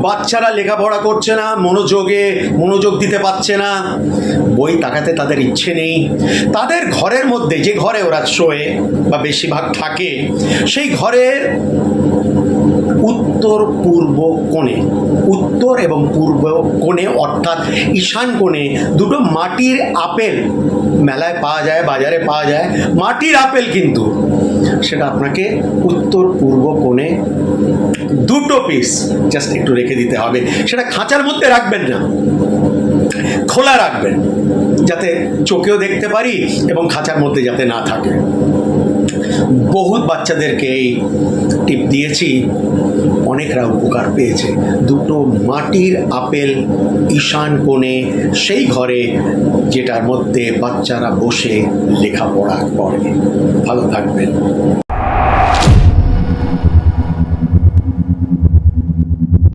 বাচ্চারা লেখাপড়া করছে না, মনোযোগ দিতে পারছে না, বই তাকাতে তাদের ইচ্ছে নেই। তাদের ঘরের মধ্যে, যে ঘরে ওরা শোয়ে বা বেশিরভাগ থাকে, সেই ঘরের উত্তর পূর্ব কোণে, উত্তর এবং পূর্ব কোণে অর্থাৎ ঈশান কোণে দুটো মাটির আপেল মেলায় পাওয়া যায়, বাজারে পাওয়া যায়, মাটির আপেল, কিন্তু সেটা আপনাকে উত্তর পূর্ব কোণে দুটো পিস জাস্ট একটু রেখে দিতে হবে। সেটা খাঁচার মধ্যে রাখবেন না, খোলা রাখবেন, যাতে চোখেও দেখতে পারি এবং খাঁচার মধ্যে যাতে না থাকে। বহুত বাচ্চাদেরকে এই টিপ দিয়েছি, অনেকরা উপকার পেয়েছে। দুটো মাটির আপেল ঈশান কোণে, সেই ঘরে যেটার মধ্যে বাচ্চারা বসে লেখাপড়া করে। ভালো থাকবেন।